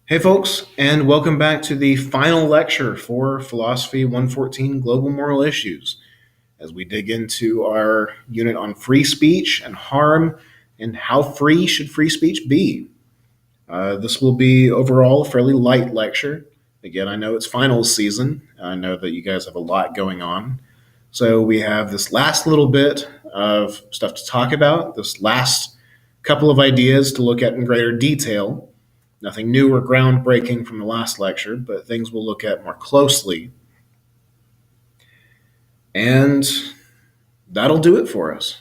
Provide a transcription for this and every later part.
Hey, folks, and welcome back to the final lecture for Philosophy 114 Global Moral Issues as we dig into our unit on free speech and harm and how free should free speech be. This will be overall a fairly light lecture. Again, I know it's finals season. I know that you guys have a lot going on. So we have this last little bit of stuff to talk about, this last couple of ideas to look at in greater detail. Nothing new or groundbreaking from the last lecture, but things we'll look at more closely. And that'll do it for us.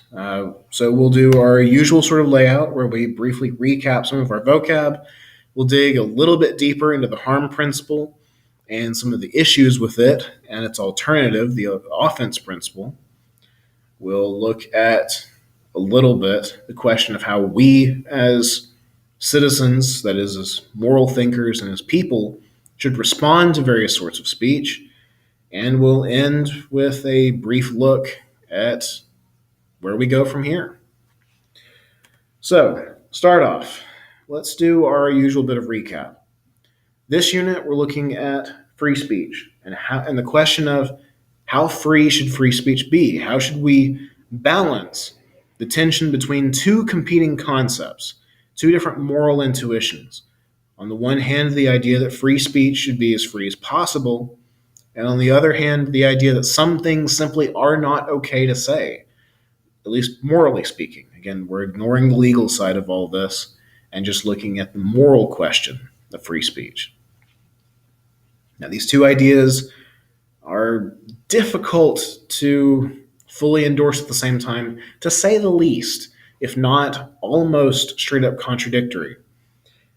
So we'll do our usual sort of layout where we briefly recap some of our vocab. We'll dig a little bit deeper into the harm principle and some of the issues with it and its alternative, the offense principle. We'll look at a little bit the question of how we as citizens, that is, as moral thinkers and as people, should respond to various sorts of speech. And we'll end with a brief look at where we go from here. So, start off. Let's do our usual bit of recap. This unit, we're looking at free speech and the question of how free should free speech be? How should we balance the tension between two competing concepts, two different moral intuitions? On the one hand, the idea that free speech should be as free as possible, and on the other hand, the idea that some things simply are not okay to say, at least morally speaking. Again, we're ignoring the legal side of all this and just looking at the moral question of free speech. Now, these two ideas are difficult to fully endorse at the same time, to say the least, if not almost straight up contradictory.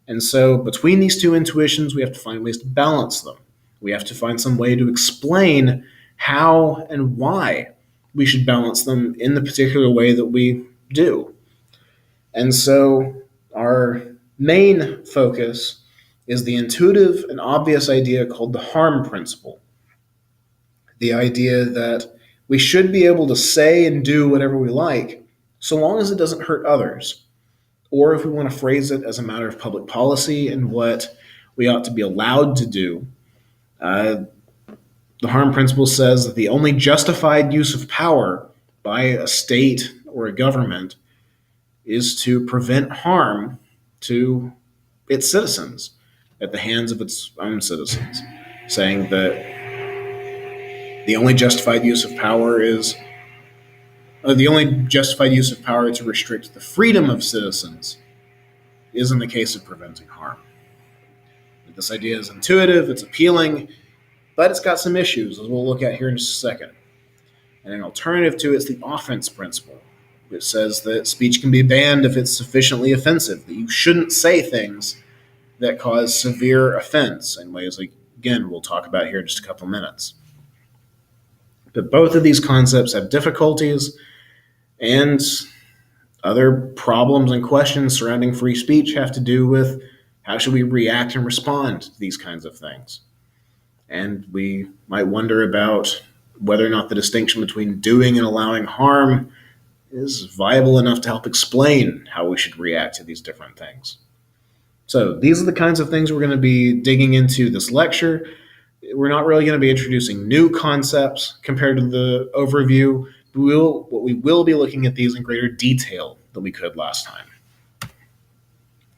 And so, between these two intuitions, we have to find ways to balance them. We have to find some way to explain how and why we should balance them in the particular way that we do. And so, our main focus is the intuitive and obvious idea called the harm principle. The idea that we should be able to say and do whatever we like so long as it doesn't hurt others. Or if we want to phrase it as a matter of public policy and what we ought to be allowed to do, the harm principle says that the only justified use of power by a state or a government is to prevent harm to its citizens at the hands of its own citizens, saying that the only justified use of power is the only justified use of power to restrict the freedom of citizens is in the case of preventing harm. This idea is intuitive, it's appealing, but it's got some issues, as we'll look at here in just a second. And an alternative to it is the offense principle, which says that speech can be banned if it's sufficiently offensive, that you shouldn't say things that cause severe offense in ways like, again, we'll talk about here in just a couple minutes. But both of these concepts have difficulties and other problems and questions surrounding free speech have to do with how should we react and respond to these kinds of things. And we might wonder about whether or not the distinction between doing and allowing harm is viable enough to help explain how we should react to these different things. So these are the kinds of things we're going to be digging into this lecture. We're not really going to be introducing new concepts compared to the overview. What we will be looking at these in greater detail than we could last time.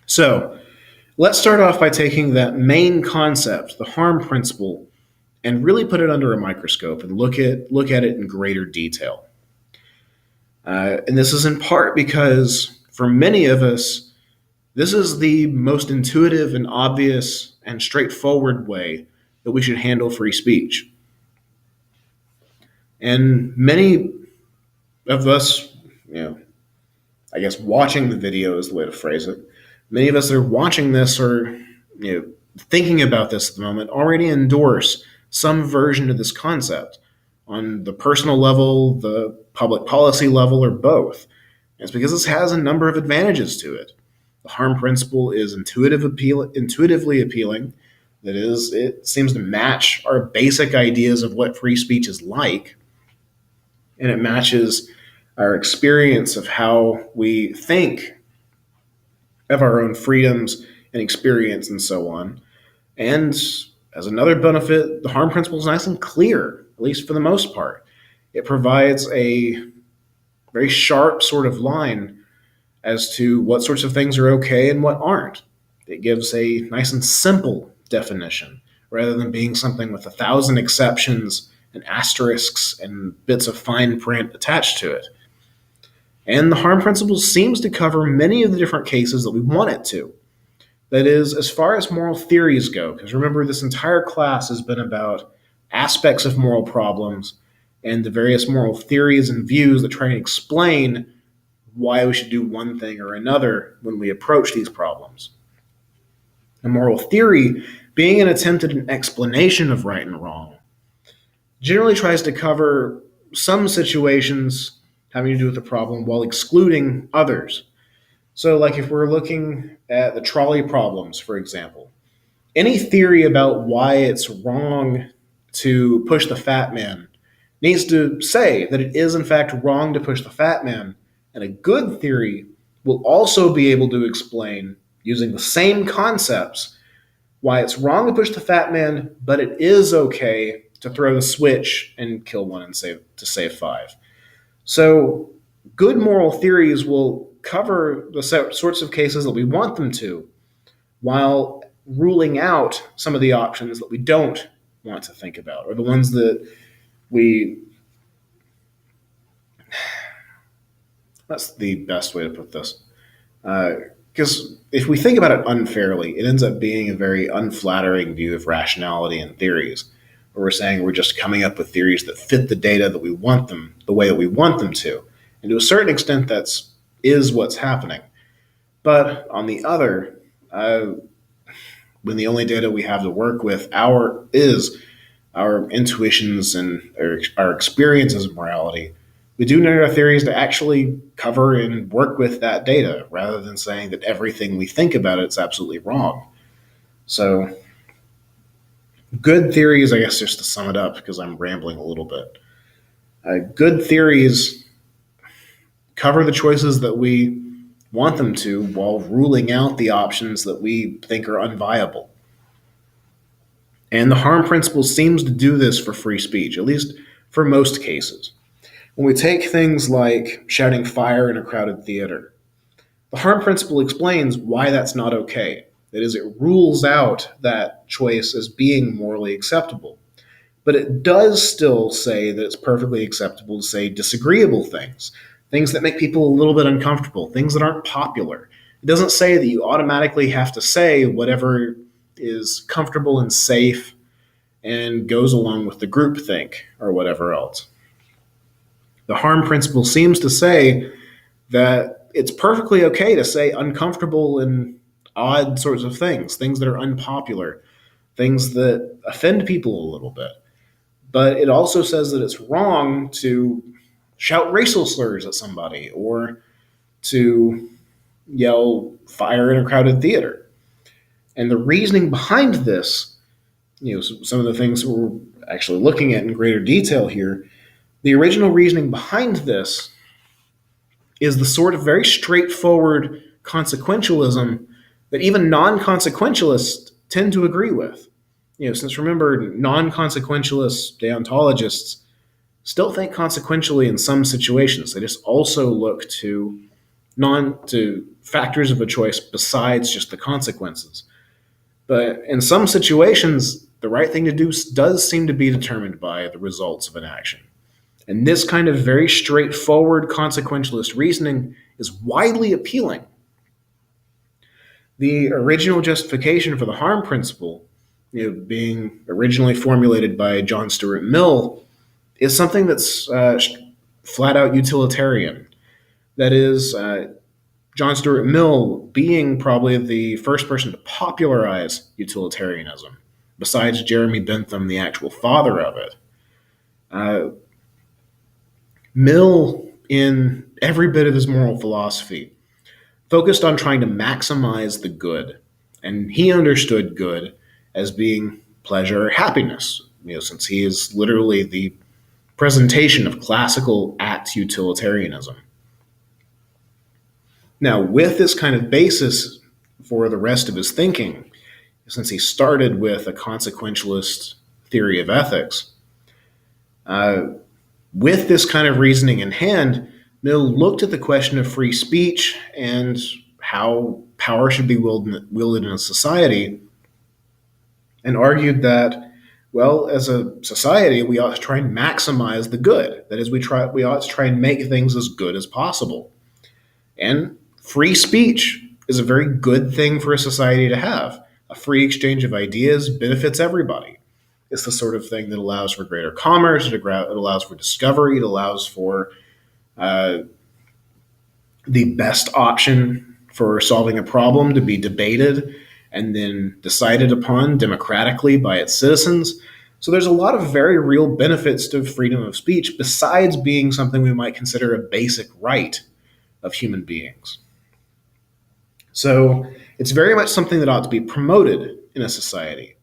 So let's start off by taking that main concept, the harm principle, and really put it under a microscope and look at it in greater detail. And this is in part because for many of us, this is the most intuitive and obvious and straightforward way that we should handle free speech. And many of us, I guess watching the video is the way to phrase it. Many of us that are watching this or thinking about this at the moment already endorse some version of this concept on the personal level, the public policy level, or both. And it's because this has a number of advantages to it. The harm principle is intuitively appealing. That is, it seems to match our basic ideas of what free speech is like, and it matches our experience of how we think of our own freedoms and experience and so on. And as another benefit, the harm principle is nice and clear, at least for the most part. It provides a very sharp sort of line as to what sorts of things are okay and what aren't. It gives a nice and simple definition rather than being something with 1,000 exceptions and asterisks and bits of fine print attached to it. And the harm principle seems to cover many of the different cases that we want it to. That is, as far as moral theories go, because remember, this entire class has been about aspects of moral problems and the various moral theories and views that try and explain why we should do one thing or another when we approach these problems. A moral theory, being an attempt at an explanation of right and wrong, generally tries to cover some situations having to do with the problem while excluding others. So, like if we're looking at the trolley problems, for example, any theory about why it's wrong to push the fat man needs to say that it is in fact wrong to push the fat man. And a good theory will also be able to explain, using the same concepts, why it's wrong to push the fat man, but it is okay to throw the switch and kill one and save five. So good moral theories will cover the sorts of cases that we want them to, while ruling out some of the options that we don't want to think about, or the ones that we that's the best way to put this. Because if we think about it unfairly, it ends up being a very unflattering view of rationality and theories, where we're saying we're just coming up with theories that fit the data that we want them, the way that we want them to. And to a certain extent, is what's happening. But on the other, when the only data we have to work with is our intuitions and our experiences of morality, we do need our theories to actually cover and work with that data rather than saying that everything we think about it's absolutely wrong. So good theories, I guess, just to sum it up, because I'm rambling a little bit. Good theories cover the choices that we want them to while ruling out the options that we think are unviable. And the harm principle seems to do this for free speech, at least for most cases. When we take things like shouting fire in a crowded theater, the harm principle explains why that's not okay. That is, it rules out that choice as being morally acceptable. But it does still say that it's perfectly acceptable to say disagreeable things that make people a little bit uncomfortable, things that aren't popular. It doesn't say that you automatically have to say whatever is comfortable and safe and goes along with the groupthink or whatever else. The harm principle seems to say that it's perfectly okay to say uncomfortable and odd sorts of things that are unpopular, things that offend people a little bit. But it also says that it's wrong to shout racial slurs at somebody or to yell fire in a crowded theater. And the reasoning behind this, some of the things we're actually looking at in greater detail here, the original reasoning behind this is the sort of very straightforward consequentialism that even non-consequentialists tend to agree with. Since remember, non-consequentialist deontologists still think consequentially in some situations. They just also look to factors of a choice besides just the consequences. But in some situations, the right thing to do does seem to be determined by the results of an action. And this kind of very straightforward consequentialist reasoning is widely appealing. The original justification for the harm principle, being originally formulated by John Stuart Mill, is something that's flat out utilitarian. That is, John Stuart Mill being probably the first person to popularize utilitarianism, besides Jeremy Bentham, the actual father of it. Mill, in every bit of his moral philosophy, focused on trying to maximize the good. And he understood good as being pleasure or happiness, since he is literally the presentation of classical act utilitarianism. Now, with this kind of basis for the rest of his thinking, since he started with a consequentialist theory of ethics. Uh, with this kind of reasoning in hand, Mill looked at the question of free speech and how power should be wielded in a society, and argued that, well, as a society, we ought to try and maximize the good. That is, we ought to try and make things as good as possible. And free speech is a very good thing for a society to have. A free exchange of ideas benefits everybody. It's the sort of thing that allows for greater commerce, it allows for discovery, it allows for uh, the best option for solving a problem to be debated and then decided upon democratically by its citizens. So there's a lot of very real benefits to freedom of speech besides being something we might consider a basic right of human beings. So it's very much something that ought to be promoted in a society.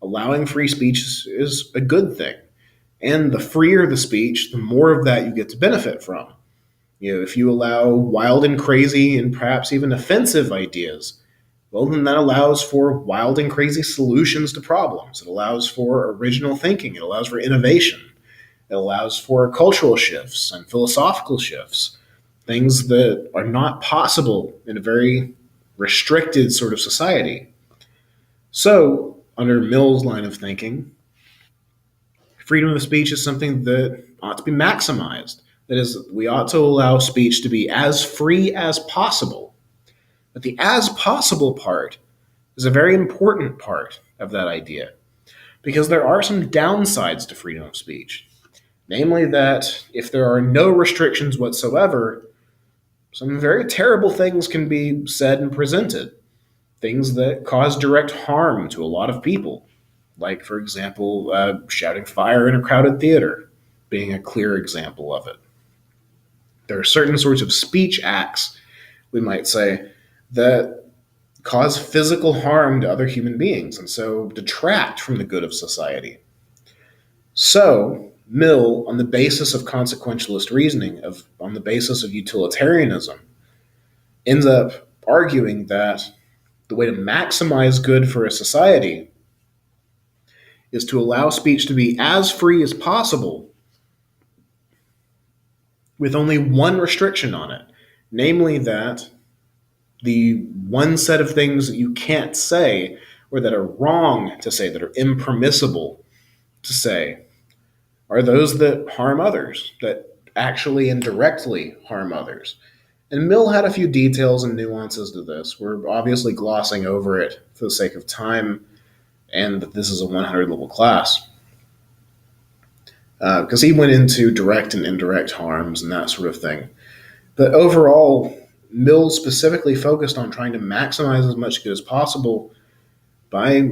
Allowing free speech is a good thing. And the freer the speech, the more of that you get to benefit from. If you allow wild and crazy and perhaps even offensive ideas, well, then that allows for wild and crazy solutions to problems. It allows for original thinking. It allows for innovation. It allows for cultural shifts and philosophical shifts, things that are not possible in a very restricted sort of society. So, under Mill's line of thinking, freedom of speech is something that ought to be maximized. That is, we ought to allow speech to be as free as possible. But the as possible part is a very important part of that idea, because there are some downsides to freedom of speech. Namely, that if there are no restrictions whatsoever, some very terrible things can be said and presented. Things that cause direct harm to a lot of people. Like, for example, shouting fire in a crowded theater being a clear example of it. There are certain sorts of speech acts, we might say, that cause physical harm to other human beings and so detract from the good of society. So, Mill, on the basis of consequentialist reasoning, on the basis of utilitarianism, ends up arguing that the way to maximize good for a society is to allow speech to be as free as possible with only one restriction on it, namely that the one set of things that you can't say or that are wrong to say, that are impermissible to say, are those that harm others, that actually and directly harm others. And Mill had a few details and nuances to this. We're obviously glossing over it for the sake of time and that this is a 100 level class. Because he went into direct and indirect harms and that sort of thing. But overall, Mill specifically focused on trying to maximize as much good as possible by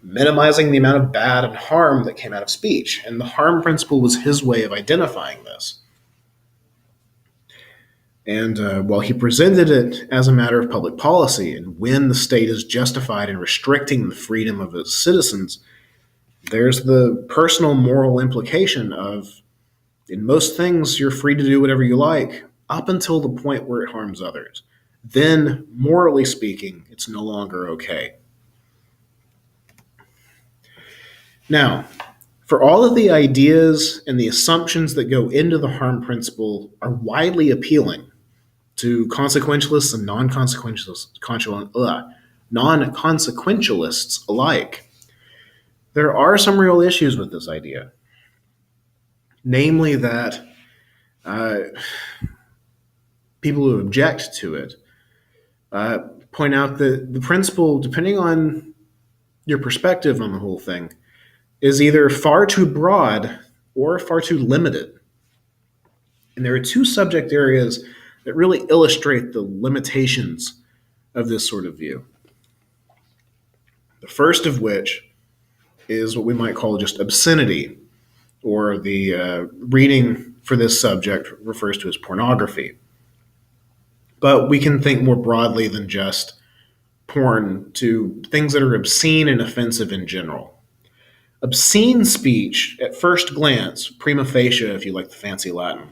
minimizing the amount of bad and harm that came out of speech. And the harm principle was his way of identifying this. And while he presented it as a matter of public policy and when the state is justified in restricting the freedom of its citizens, there's the personal moral implication of, in most things, you're free to do whatever you like up until the point where it harms others. Then, morally speaking, it's no longer okay. Now, for all of the ideas and the assumptions that go into the harm principle are widely appealing to consequentialists and non-consequentialists alike, there are some real issues with this idea. Namely that people who object to it point out that the principle, depending on your perspective on the whole thing, is either far too broad or far too limited. And there are two subject areas that really illustrate the limitations of this sort of view. The first of which is what we might call just obscenity, or the reading for this subject refers to as pornography. But we can think more broadly than just porn to things that are obscene and offensive in general. Obscene speech, at first glance, prima facie, if you like the fancy Latin,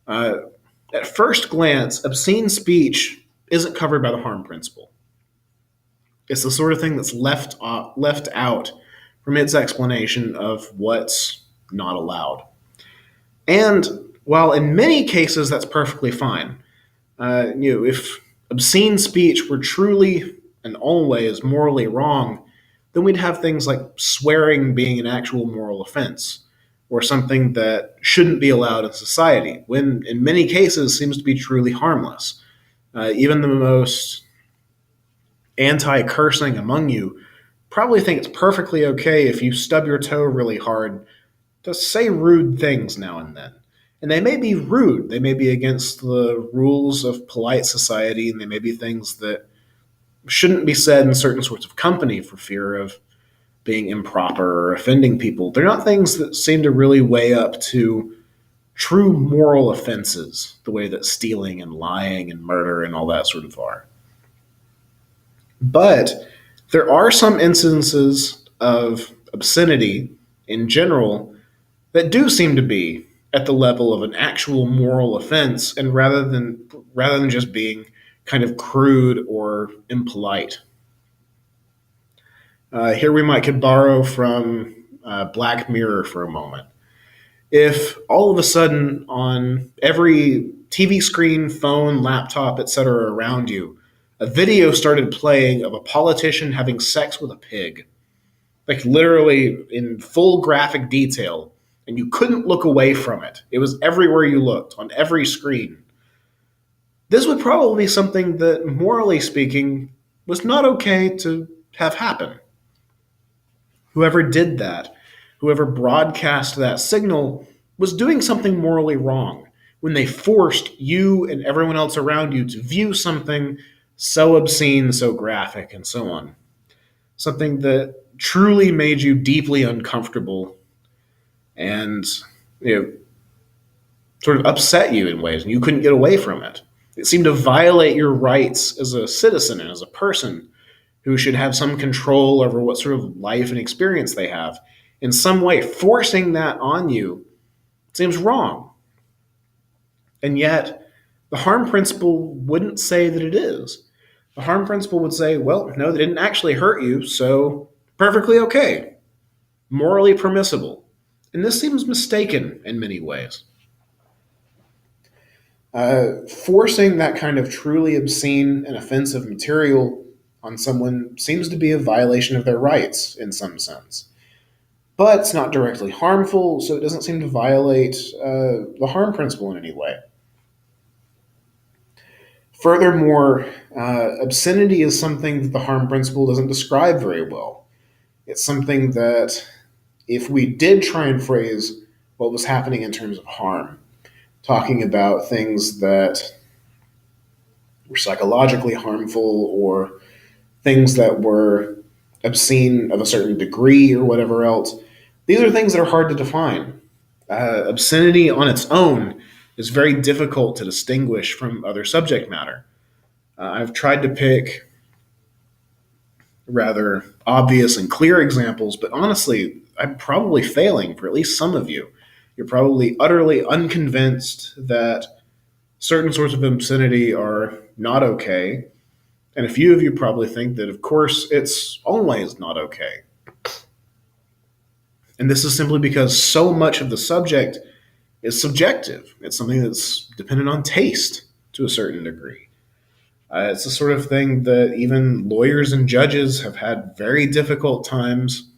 at first glance, obscene speech isn't covered by the harm principle. It's the sort of thing that's left out from its explanation of what's not allowed. And while in many cases that's perfectly fine, if obscene speech were truly and always morally wrong, then we'd have things like swearing being an actual moral offense, or something that shouldn't be allowed in society, when in many cases seems to be truly harmless. Even the most anti cursing among you probably think it's perfectly okay if you stub your toe really hard to say rude things now and then. And they may be rude, they may be against the rules of polite society, and they may be things that shouldn't be said in certain sorts of company for fear of being improper or offending people. They're not things that seem to really weigh up to true moral offenses, the way that stealing and lying and murder and all that sort of are. But there are some instances of obscenity in general that do seem to be at the level of an actual moral offense, and rather than just being kind of crude or impolite. Here we might could borrow from Black Mirror for a moment. If all of a sudden on every TV screen, phone, laptop, etc. around you, a video started playing of a politician having sex with a pig, like literally in full graphic detail, and you couldn't look away from it. It was everywhere you looked, on every screen. This would probably be something that, morally speaking, was not okay to have happen. Whoever did that, whoever broadcast that signal, was doing something morally wrong when they forced you and everyone else around you to view something so obscene, so graphic, and so on. Something that truly made you deeply uncomfortable and you know, sort of upset you in ways, and you couldn't get away from it. It seemed to violate your rights as a citizen and as a person who should have some control over what sort of life and experience they have. In some way, forcing that on you seems wrong. And yet, the harm principle wouldn't say that it is. The harm principle would say, well, no, they didn't actually hurt you, so perfectly okay, morally permissible. And this seems mistaken in many ways. Forcing that kind of truly obscene and offensive material on someone seems to be a violation of their rights in some sense. But it's not directly harmful, so it doesn't seem to violate the harm principle in any way. Furthermore, obscenity is something that the harm principle doesn't describe very well. It's something that, if we did try and phrase what was happening in terms of harm, talking about things that were psychologically harmful or things that were obscene of a certain degree or whatever else, these are things that are hard to define. Obscenity on its own is very difficult to distinguish from other subject matter. I've tried to pick rather obvious and clear examples, but honestly, I'm probably failing for at least some of you. You're probably utterly unconvinced that certain sorts of obscenity are not okay, and a few of you probably think that, of course, it's always not okay. And this is simply because so much of the subject is subjective. It's something that's dependent on taste to a certain degree. It's the sort of thing that even lawyers and judges have had very difficult times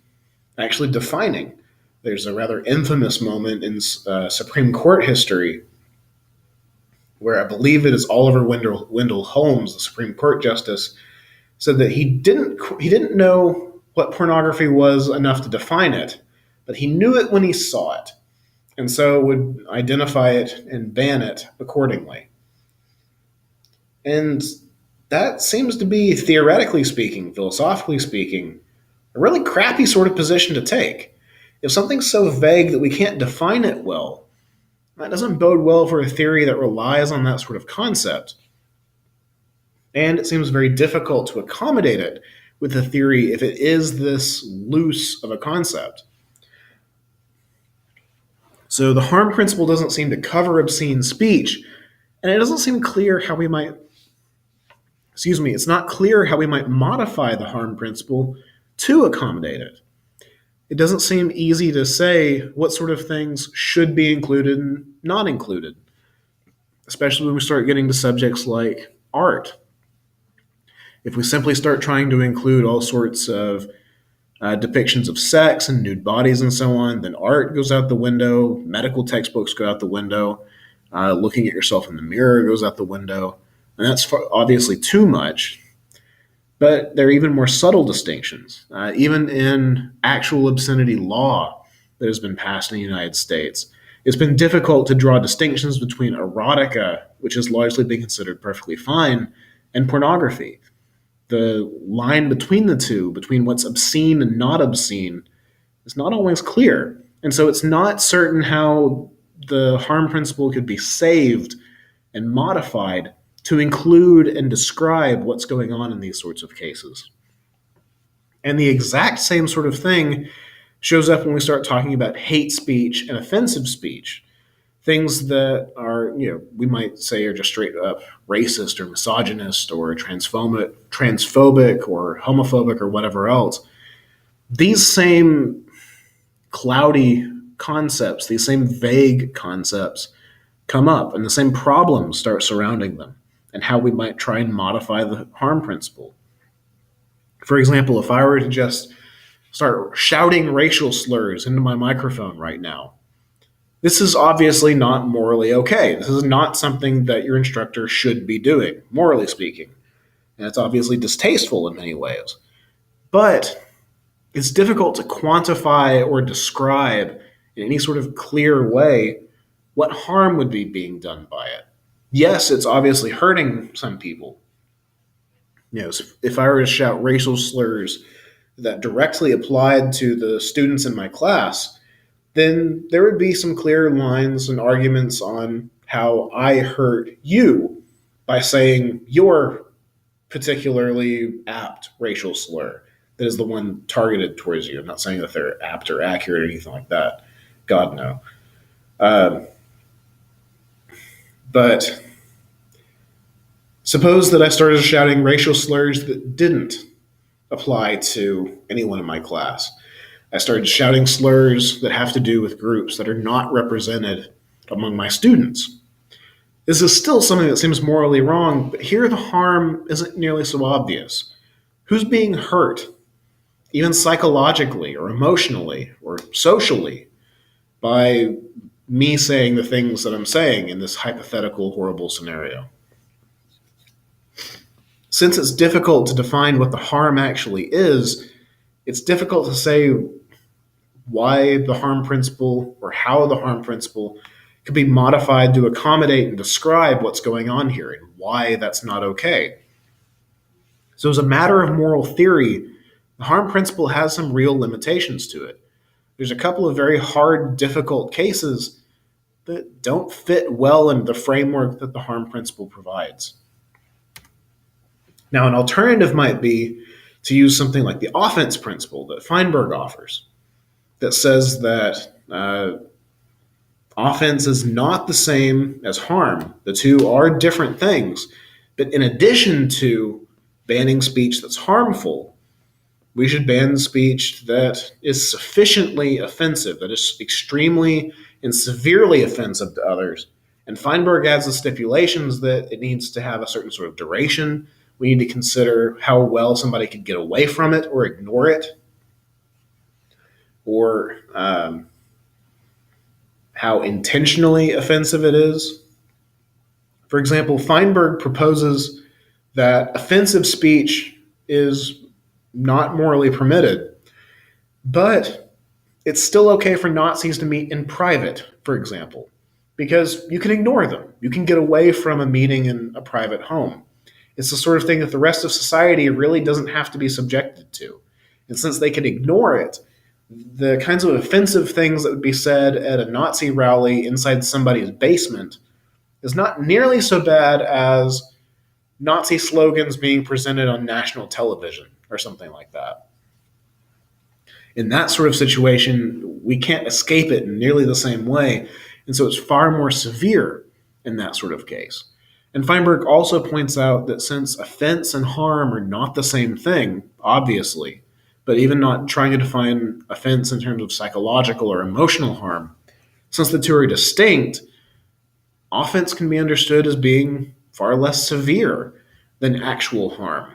actually defining. There's a rather infamous moment in Supreme Court history where I believe it is Oliver Wendell Holmes, the Supreme Court justice, said that he didn't know what pornography was enough to define it, but he knew it when he saw it, and so would identify it and ban it accordingly. And that seems to be, theoretically speaking, philosophically speaking, a really crappy sort of position to take. If something's so vague that we can't define it well, that doesn't bode well for a theory that relies on that sort of concept. And it seems very difficult to accommodate it with a theory if it is this loose of a concept. So the harm principle doesn't seem to cover obscene speech, and it doesn't seem clear how we might it's not clear how we might modify the harm principle to accommodate it. It doesn't seem easy to say what sort of things should be included and not included, especially when we start getting to subjects like art. If we simply start trying to include all sorts of depictions of sex and nude bodies and so on, then art goes out the window, medical textbooks go out the window, looking at yourself in the mirror goes out the window, and that's obviously too much. But there are even more subtle distinctions. Even in actual obscenity law that has been passed in the United States, it's been difficult to draw distinctions between erotica, which has largely been considered perfectly fine, and pornography. The line between the two, between what's obscene and not obscene, is not always clear. And so it's not certain how the harm principle could be saved and modified to include and describe what's going on in these sorts of cases. And the exact same sort of thing shows up when we start talking about hate speech and offensive speech. Things that are, we might say are just straight up racist or misogynist or transphobic or homophobic or whatever else. These same cloudy concepts, these same vague concepts come up, and the same problems start surrounding them, and how we might try and modify the harm principle. For example, if I were to just start shouting racial slurs into my microphone right now, this is obviously not morally okay. This is not something that your instructor should be doing, morally speaking. And it's obviously distasteful in many ways. But it's difficult to quantify or describe in any sort of clear way what harm would be being done by it. Yes, it's obviously hurting some people. So if I were to shout racial slurs that directly applied to the students in my class, then there would be some clear lines and arguments on how I hurt you by saying your particularly apt racial slur that is the one targeted towards you. I'm not saying that they're apt or accurate or anything like that. God, no. But suppose that I started shouting racial slurs that didn't apply to anyone in my class. I started shouting slurs that have to do with groups that are not represented among my students. This is still something that seems morally wrong, but here the harm isn't nearly so obvious. Who's being hurt, even psychologically or emotionally or socially, by me saying the things that I'm saying in this hypothetical horrible scenario? Since it's difficult to define what the harm actually is, it's difficult to say why the harm principle or how the harm principle could be modified to accommodate and describe what's going on here and why that's not okay. So as a matter of moral theory, the harm principle has some real limitations to it. There's a couple of very hard, difficult cases that don't fit well into the framework that the harm principle provides. Now, an alternative might be to use something like the offense principle that Feinberg offers, that says that offense is not the same as harm. The two are different things. But in addition to banning speech that's harmful, we should ban speech that is sufficiently offensive, that is extremely and severely offensive to others. And Feinberg adds the stipulations that it needs to have a certain sort of duration. We need to consider how well somebody could get away from it or ignore it, or how intentionally offensive it is. For example, Feinberg proposes that offensive speech is not morally permitted, but it's still okay for Nazis to meet in private, for example, because you can ignore them. You can get away from a meeting in a private home. It's the sort of thing that the rest of society really doesn't have to be subjected to. And since they can ignore it, the kinds of offensive things that would be said at a Nazi rally inside somebody's basement is not nearly so bad as Nazi slogans being presented on national television or something like that. In that sort of situation, we can't escape it in nearly the same way, and so it's far more severe in that sort of case. And Feinberg also points out that since offense and harm are not the same thing, obviously, but even not trying to define offense in terms of psychological or emotional harm, since the two are distinct, offense can be understood as being far less severe than actual harm.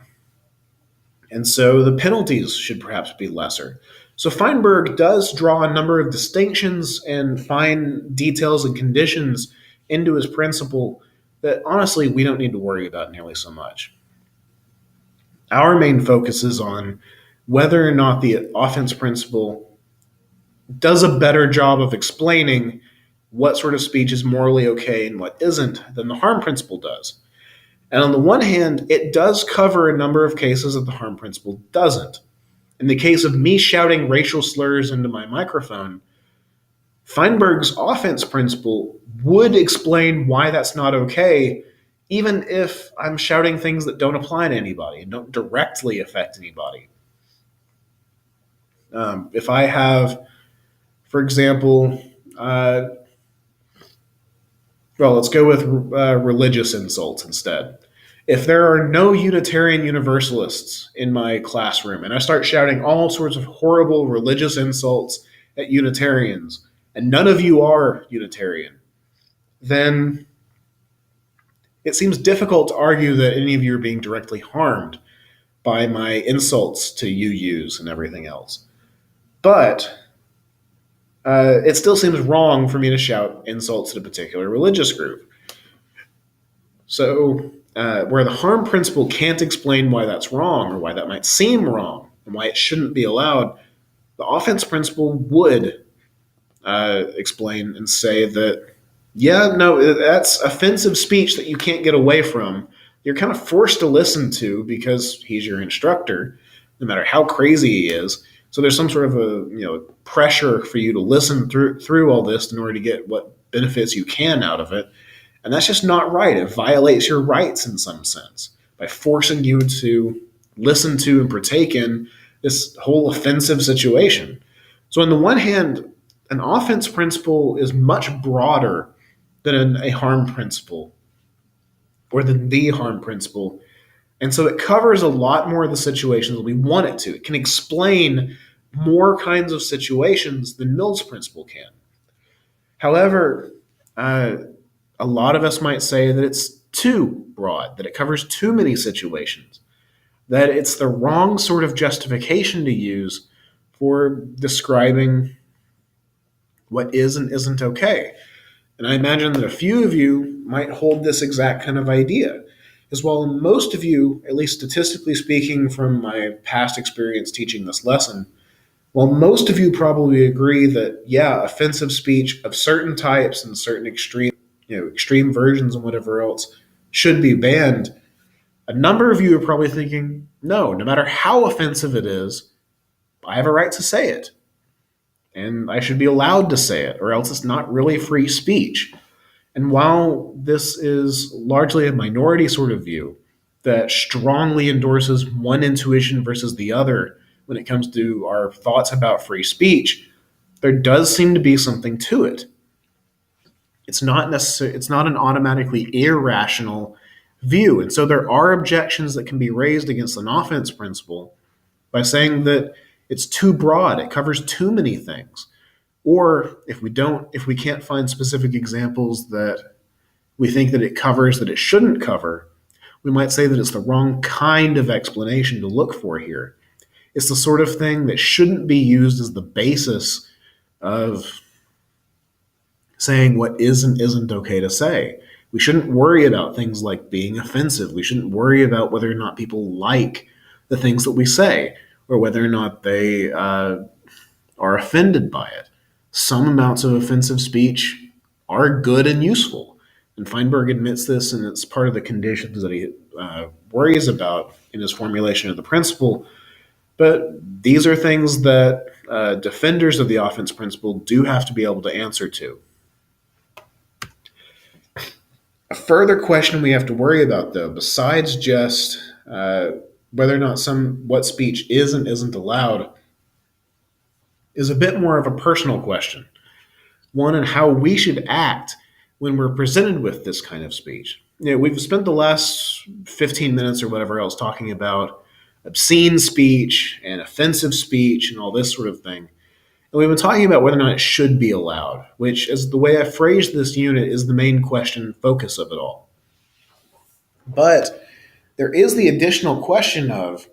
And so the penalties should perhaps be lesser. So Feinberg does draw a number of distinctions and fine details and conditions into his principle that honestly we don't need to worry about nearly so much. Our main focus is on whether or not the offense principle does a better job of explaining what sort of speech is morally okay and what isn't than the harm principle does. And on the one hand, it does cover a number of cases that the harm principle doesn't. In the case of me shouting racial slurs into my microphone, Feinberg's offense principle would explain why that's not okay, even if I'm shouting things that don't apply to anybody and don't directly affect anybody. If I have, for example, well, let's go with religious insults instead. If there are no Unitarian Universalists in my classroom and I start shouting all sorts of horrible religious insults at Unitarians, and none of you are Unitarian, then it seems difficult to argue that any of you are being directly harmed by my insults to UUs and everything else. But it still seems wrong for me to shout insults at a particular religious group. So, where the harm principle can't explain why that's wrong or why that might seem wrong and why it shouldn't be allowed, the offense principle would explain and say that, yeah, no, that's offensive speech that you can't get away from. You're kind of forced to listen to because he's your instructor, no matter how crazy he is. So there's some sort of a pressure for you to listen through all this in order to get what benefits you can out of it. And that's just not right. It violates your rights in some sense by forcing you to listen to and partake in this whole offensive situation. So, on the one hand, an offense principle is much broader than a harm principle or than the harm principle. And so it covers a lot more of the situations that we want it to. It can explain more kinds of situations than Mill's principle can. However, a lot of us might say that it's too broad, that it covers too many situations, that it's the wrong sort of justification to use for describing what is and isn't okay. And I imagine that a few of you might hold this exact kind of idea. As well, most of you, at least statistically speaking from my past experience teaching this lesson, well, most of you probably agree that, yeah, offensive speech of certain types and certain extreme versions and whatever else should be banned. A number of you are probably thinking, no matter how offensive it is, I have a right to say it. And I should be allowed to say it, or else it's not really free speech. And while this is largely a minority sort of view that strongly endorses one intuition versus the other when it comes to our thoughts about free speech, there does seem to be something to it. It's not an automatically irrational view. And so there are objections that can be raised against an offense principle by saying that it's too broad, it covers too many things. Or if we can't find specific examples that we think that it covers that it shouldn't cover, we might say that it's the wrong kind of explanation to look for here. It's the sort of thing that shouldn't be used as the basis of saying what is and isn't okay to say. We shouldn't worry about things like being offensive. We shouldn't worry about whether or not people like the things that we say or whether or not they are offended by it. Some amounts of offensive speech are good and useful. And Feinberg admits this, and it's part of the conditions that he worries about in his formulation of the principle. But these are things that defenders of the offense principle do have to be able to answer to. A further question we have to worry about, though, besides just whether or not what speech is and isn't allowed, is a bit more of a personal question. One on how we should act when we're presented with this kind of speech. We've spent the last 15 minutes or whatever else talking about obscene speech and offensive speech and all this sort of thing. And we've been talking about whether or not it should be allowed, which, as the way I phrased this unit, is the main question focus of it all. But there is the additional question of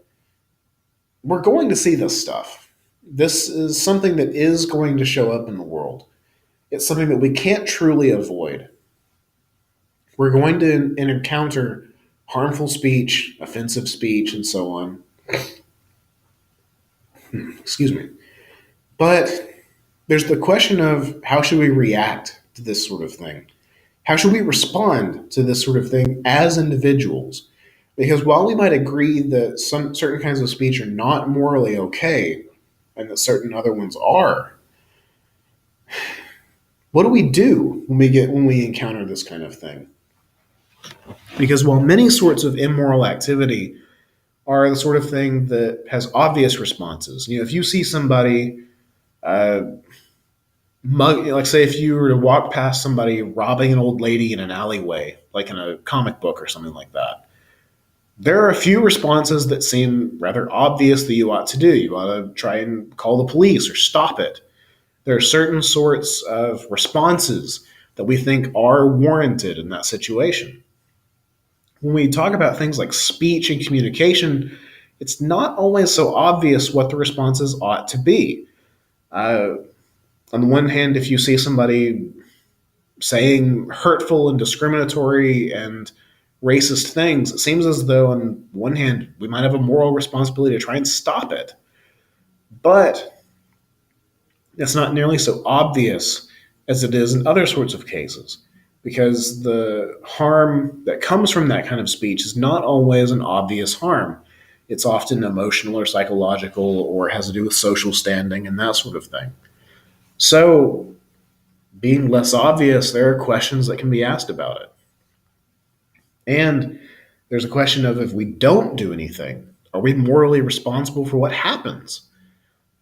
we're going to see this stuff. This is something that is going to show up in the world. It's something that we can't truly avoid. We're going to encounter harmful speech, offensive speech, and so on. Excuse me. But there's the question of how should we react to this sort of thing? How should we respond to this sort of thing as individuals? Because while we might agree that some certain kinds of speech are not morally okay and that certain other ones are, what do we do when we encounter this kind of thing? Because while many sorts of immoral activity are the sort of thing that has obvious responses, if you see somebody uh, like say if you were to walk past somebody robbing an old lady in an alleyway, like in a comic book or something like that, there are a few responses that seem rather obvious that you ought to do. You ought to try and call the police or stop it. There are certain sorts of responses that we think are warranted in that situation. When we talk about things like speech and communication, it's not always so obvious what the responses ought to be. On the one hand, if you see somebody saying hurtful and discriminatory and racist things, it seems as though, on one hand, we might have a moral responsibility to try and stop it. But it's not nearly so obvious as it is in other sorts of cases, because the harm that comes from that kind of speech is not always an obvious harm. It's often emotional or psychological or has to do with social standing and that sort of thing. So, being less obvious, there are questions that can be asked about it. And there's a question of if we don't do anything, are we morally responsible for what happens?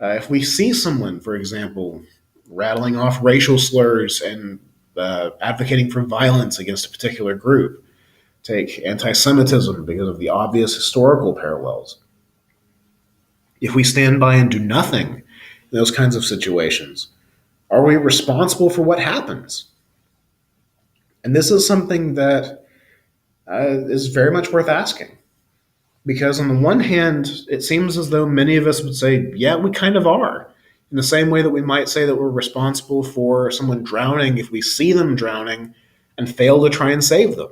If we see someone, for example, rattling off racial slurs and advocating for violence against a particular group, take anti Semitism because of the obvious historical parallels. If we stand by and do nothing in those kinds of situations, are we responsible for what happens? And this is something that is very much worth asking. Because on the one hand, it seems as though many of us would say, yeah, we kind of are. In the same way that we might say that we're responsible for someone drowning if we see them drowning and fail to try and save them.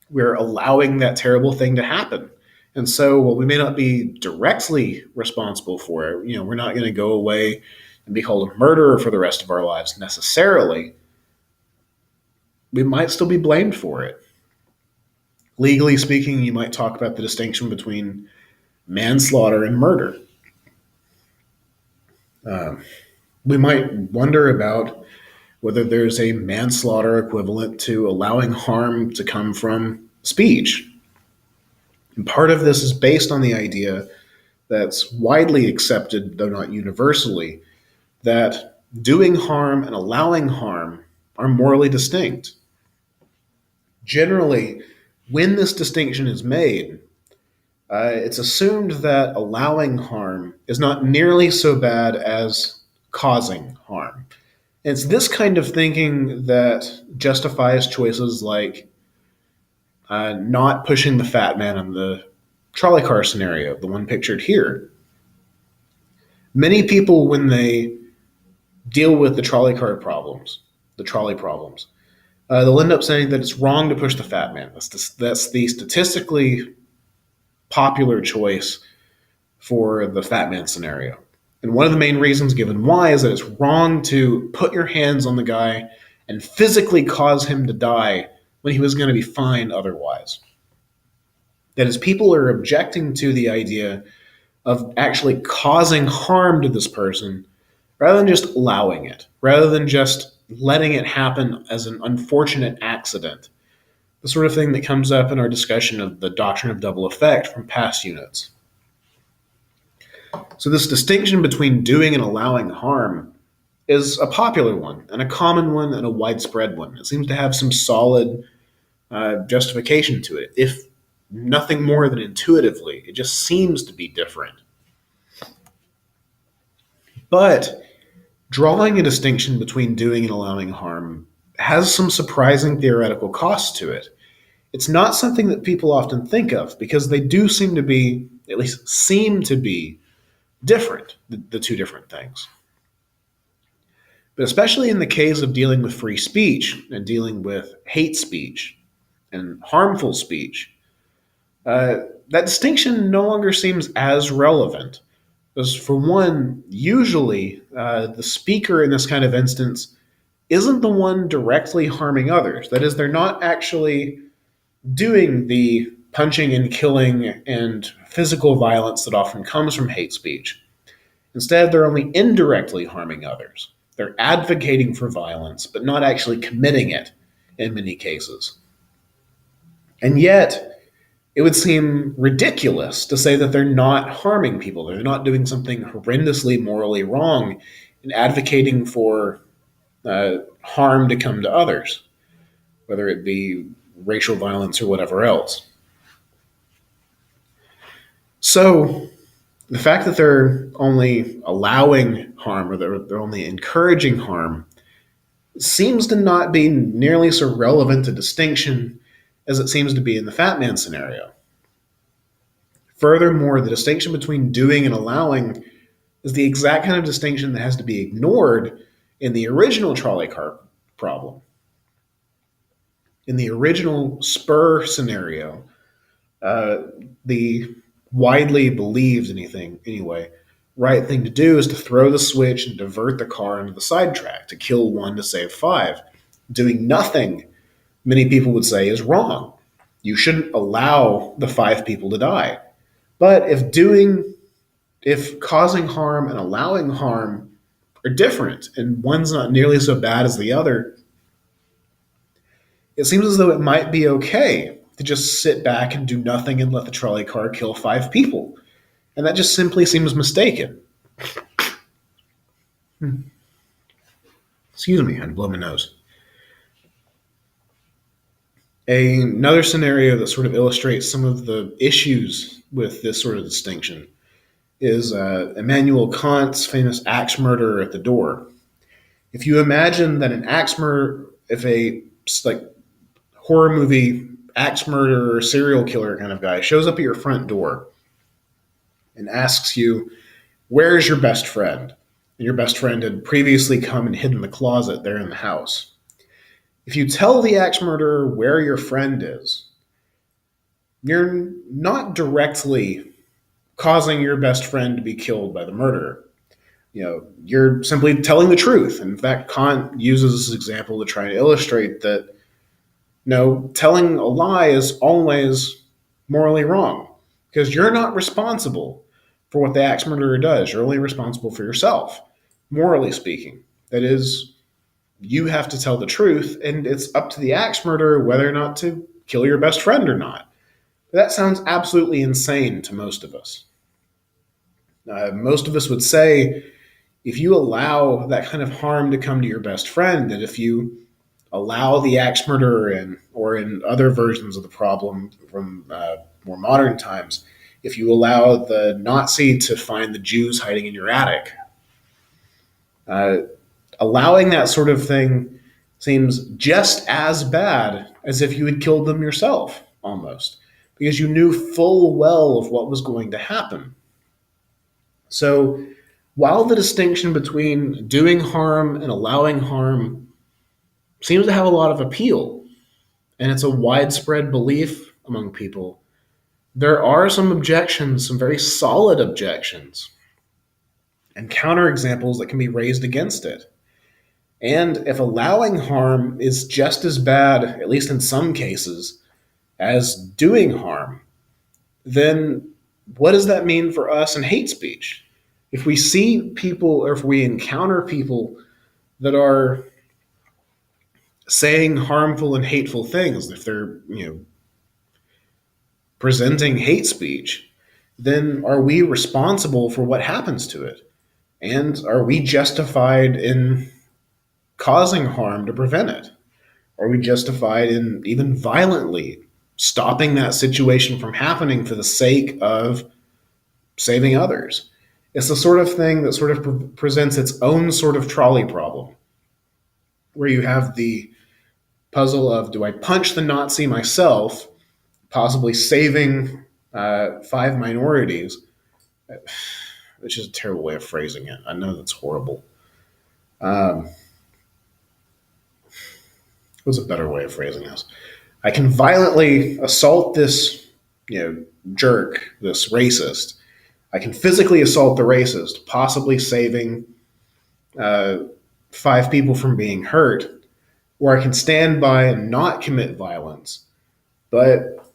We're allowing that terrible thing to happen. And so, while we may not be directly responsible for it, we're not going to go away and be called a murderer for the rest of our lives necessarily. We might still be blamed for it. Legally speaking, you might talk about the distinction between manslaughter and murder. We might wonder about whether there's a manslaughter equivalent to allowing harm to come from speech. And part of this is based on the idea that's widely accepted, though not universally, that doing harm and allowing harm are morally distinct. Generally, when this distinction is made, it's assumed that allowing harm is not nearly so bad as causing harm. And it's this kind of thinking that justifies choices like not pushing the fat man in the trolley car scenario, the one pictured here. Many people, when they deal with the trolley problems, they'll end up saying that it's wrong to push the fat man. That's the statistically popular choice for the fat man scenario. And one of the main reasons given why is that it's wrong to put your hands on the guy and physically cause him to die when he was going to be fine otherwise. That is, people are objecting to the idea of actually causing harm to this person rather than just allowing it, rather than just letting it happen as an unfortunate accident. The sort of thing that comes up in our discussion of the doctrine of double effect from past units. So this distinction between doing and allowing harm is a popular one, and a common one, and a widespread one. It seems to have some solid justification to it, if nothing more than intuitively. It just seems to be different. But drawing a distinction between doing and allowing harm has some surprising theoretical costs to it. It's not something that people often think of because they do seem to be, at least seem to be, different, the two different things. But especially in the case of dealing with free speech and dealing with hate speech and harmful speech, that distinction no longer seems as relevant. Because, for one, usually the speaker in this kind of instance isn't the one directly harming others. That is, they're not actually doing the punching and killing and physical violence that often comes from hate speech. Instead, they're only indirectly harming others. They're advocating for violence, but not actually committing it in many cases. And yet, it would seem ridiculous to say that they're not harming people. They're not doing something horrendously morally wrong and advocating for harm to come to others, whether it be racial violence or whatever else. So, the fact that they're only allowing harm or they're only encouraging harm seems to not be nearly so relevant a distinction as it seems to be in the Fat Man scenario. Furthermore, the distinction between doing and allowing is the exact kind of distinction that has to be ignored in the original trolley car problem. In the original Spur scenario, the widely believed right thing to do is to throw the switch and divert the car into the sidetrack to kill one to save five. Doing nothing, many people would say, is wrong. You shouldn't allow the five people to die. But if causing harm and allowing harm are different, and one's not nearly so bad as the other, it seems as though it might be okay to just sit back and do nothing and let the trolley car kill five people. And that just simply seems mistaken. Excuse me, I had to blow my nose. Another scenario that sort of illustrates some of the issues with this sort of distinction is Immanuel Kant's famous axe murderer at the door. If you imagine that an axe murder, if a horror movie axe murderer, serial killer kind of guy shows up at your front door and asks you, "Where's your best friend?" And your best friend had previously come and hidden in the closet there in the house. If you tell the axe murderer where your friend is, you're not directly causing your best friend to be killed by the murderer. You're simply telling the truth. In fact, Kant uses this example to try to illustrate that telling a lie is always morally wrong because you're not responsible for what the axe murderer does. You're only responsible for yourself, morally speaking. That is, you have to tell the truth, and it's up to the axe murderer whether or not to kill your best friend or not. That sounds absolutely insane to most of us. Most of us would say, if you allow that kind of harm to come to your best friend, that if you allow the axe murderer or in other versions of the problem from more modern times, if you allow the Nazi to find the Jews hiding in your attic, allowing that sort of thing seems just as bad as if you had killed them yourself, almost, because you knew full well of what was going to happen. So, while the distinction between doing harm and allowing harm seems to have a lot of appeal, and it's a widespread belief among people, there are some objections, some very solid objections, and counterexamples that can be raised against it. And if allowing harm is just as bad, at least in some cases, as doing harm, then what does that mean for us in hate speech? If we see people or if we encounter people that are saying harmful and hateful things, if they're, presenting hate speech, then are we responsible for what happens to it? And are we justified in causing harm to prevent it? Are we justified in even violently stopping that situation from happening for the sake of saving others? It's the sort of thing that sort of presents its own sort of trolley problem, where you have the puzzle of, do I punch the Nazi myself, possibly saving five minorities, which is a terrible way of phrasing it. I know that's horrible. Um, what's a better way of phrasing this? I can violently assault this, jerk, this racist. I can physically assault the racist, possibly saving uh, five people from being hurt, or I can stand by and not commit violence. But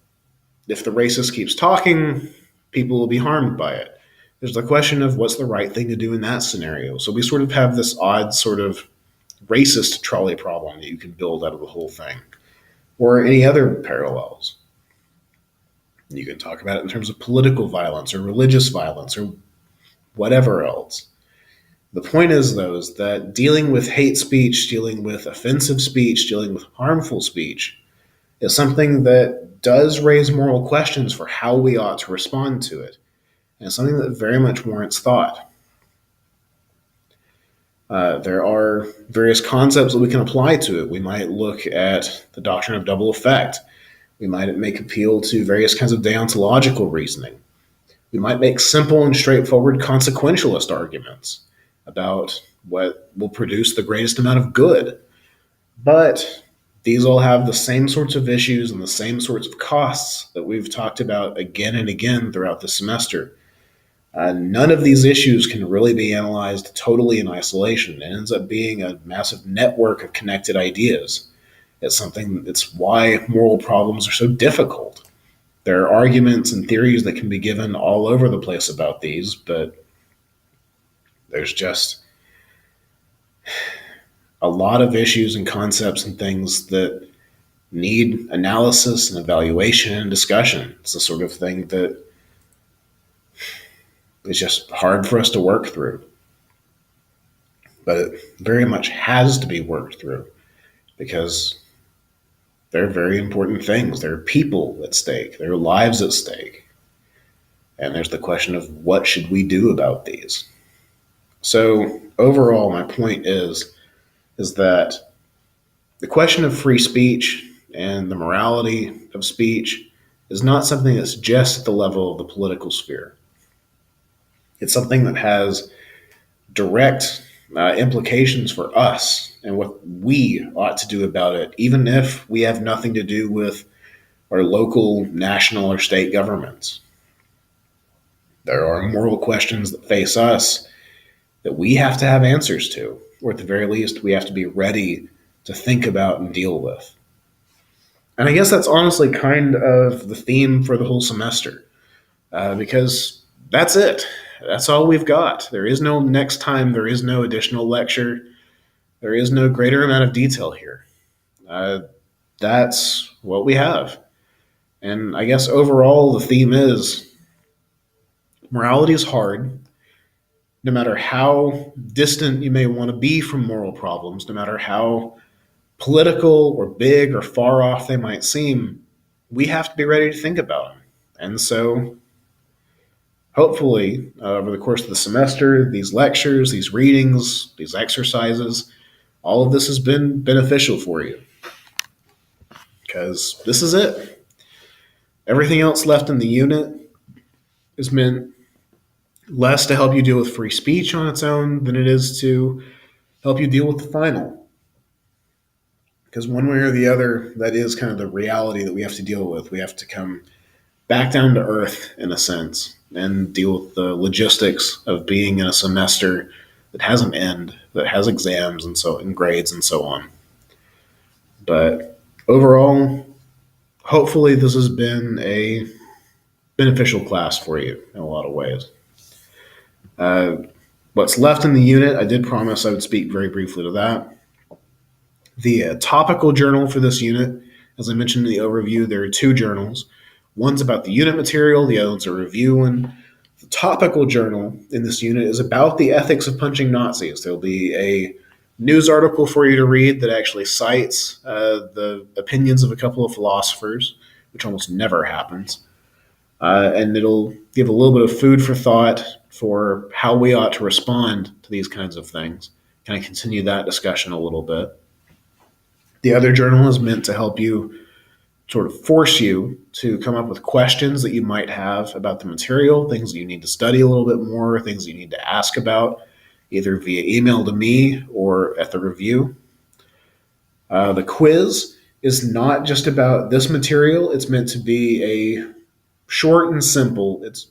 if the racist keeps talking, people will be harmed by it. There's the question of what's the right thing to do in that scenario. So we sort of have this odd sort of racist trolley problem that you can build out of the whole thing, or any other parallels. You can talk about it in terms of political violence or religious violence or whatever else. The point is, though, is that dealing with hate speech, dealing with offensive speech, dealing with harmful speech is something that does raise moral questions for how we ought to respond to it. And it's something that very much warrants thought. There are various concepts that we can apply to it. We might look at the doctrine of double effect. We might make appeal to various kinds of deontological reasoning. We might make simple and straightforward consequentialist arguments about what will produce the greatest amount of good. But these all have the same sorts of issues and the same sorts of costs that we've talked about again and again throughout the semester. None of these issues can really be analyzed totally in isolation. It ends up being a massive network of connected ideas. It's why moral problems are so difficult. There are arguments and theories that can be given all over the place about these, but there's just a lot of issues and concepts and things that need analysis and evaluation and discussion. It's the sort of thing that is just hard for us to work through. But it very much has to be worked through because they're very important things. There are people at stake, there are lives at stake. And there's the question of what should we do about these? So overall, my point is that the question of free speech and the morality of speech is not something that's just at the level of the political sphere. It's something that has direct implications for us and what we ought to do about it, even if we have nothing to do with our local, national, or state governments. There are moral questions that face us that we have to have answers to, or at the very least, we have to be ready to think about and deal with. And I guess that's honestly kind of the theme for the whole semester, because that's it. That's all we've got. There is no next time. There is no additional lecture. There is no greater amount of detail here. That's what we have. And I guess overall, the theme is morality is hard. No matter how distant you may want to be from moral problems, no matter how political or big or far off they might seem, we have to be ready to think about them. And so, hopefully, over the course of the semester, these lectures, these readings, these exercises, all of this has been beneficial for you. Because this is it. Everything else left in the unit is meant less to help you deal with free speech on its own than it is to help you deal with the final. Because one way or the other, that is kind of the reality that we have to deal with. We have to come back down to earth, in a sense, and deal with the logistics of being in a semester that has an end, that has exams and grades and so on. But overall, hopefully this has been a beneficial class for you in a lot of ways. What's left in the unit, I did promise I would speak very briefly to that. The topical journal for this unit, as I mentioned in the overview, there are two journals. One's about the unit material, the other one's a review one. The topical journal in this unit is about the ethics of punching Nazis. There'll be a news article for you to read that actually cites the opinions of a couple of philosophers, which almost never happens. And it'll give a little bit of food for thought for how we ought to respond to these kinds of things. Kind of continue that discussion a little bit. The other journal is meant to help you sort of force you to come up with questions that you might have about the material, things that you need to study a little bit more, things that you need to ask about, either via email to me or at the review. The quiz is not just about this material. It's meant to be a short and simple. It's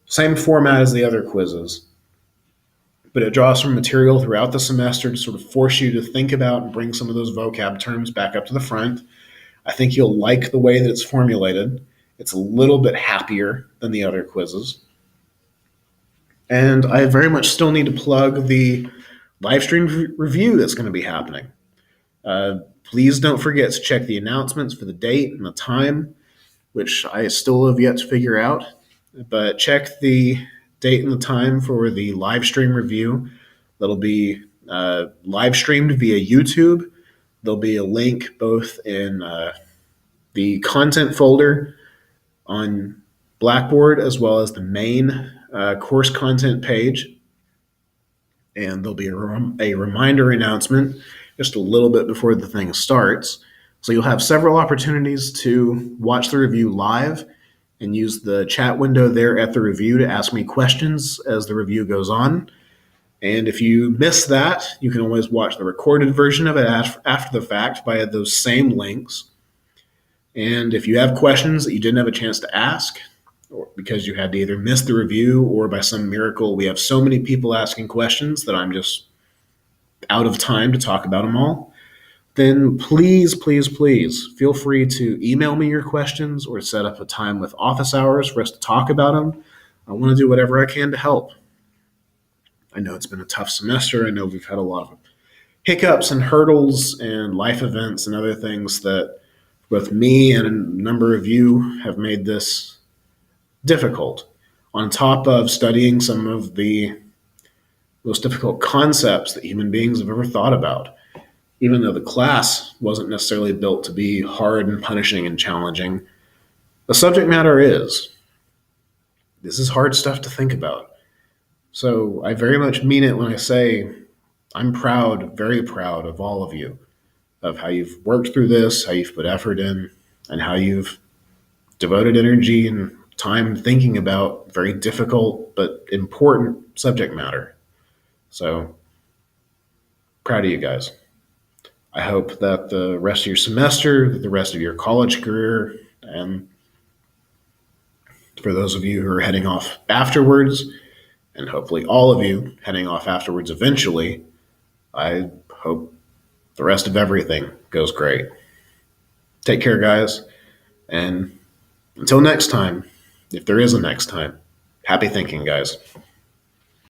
same format as the other quizzes, but it draws from material throughout the semester to sort of force you to think about and bring some of those vocab terms back up to the front. I think you'll like the way that it's formulated. It's a little bit happier than the other quizzes. And I very much still need to plug the live stream review that's going to be happening. Please don't forget to check the announcements for the date and the time, which I still have yet to figure out. But check the date and the time for the live stream review. That'll be live streamed via YouTube. There'll be a link both in the content folder on Blackboard as well as the main course content page. And there'll be a reminder announcement just a little bit before the thing starts. So you'll have several opportunities to watch the review live and use the chat window there at the review to ask me questions as the review goes on. And if you miss that, you can always watch the recorded version of it after the fact via those same links. And if you have questions that you didn't have a chance to ask, or because you had to either miss the review or by some miracle, we have so many people asking questions that I'm just out of time to talk about them all, then please, please, please feel free to email me your questions or set up a time with office hours for us to talk about them. I want to do whatever I can to help. I know it's been a tough semester. I know we've had a lot of hiccups and hurdles and life events and other things that both me and a number of you have made this difficult, on top of studying some of the most difficult concepts that human beings have ever thought about. Even though the class wasn't necessarily built to be hard and punishing and challenging, the subject matter is. This is hard stuff to think about. So I very much mean it when I say I'm proud, very proud of all of you, of how you've worked through this, how you've put effort in, and how you've devoted energy and time thinking about very difficult but important subject matter. So proud of you guys. I hope that the rest of your semester, the rest of your college career, and for those of you who are heading off afterwards, and hopefully all of you heading off afterwards eventually, I hope the rest of everything goes great. Take care, guys. And until next time, if there is a next time, happy thinking, guys.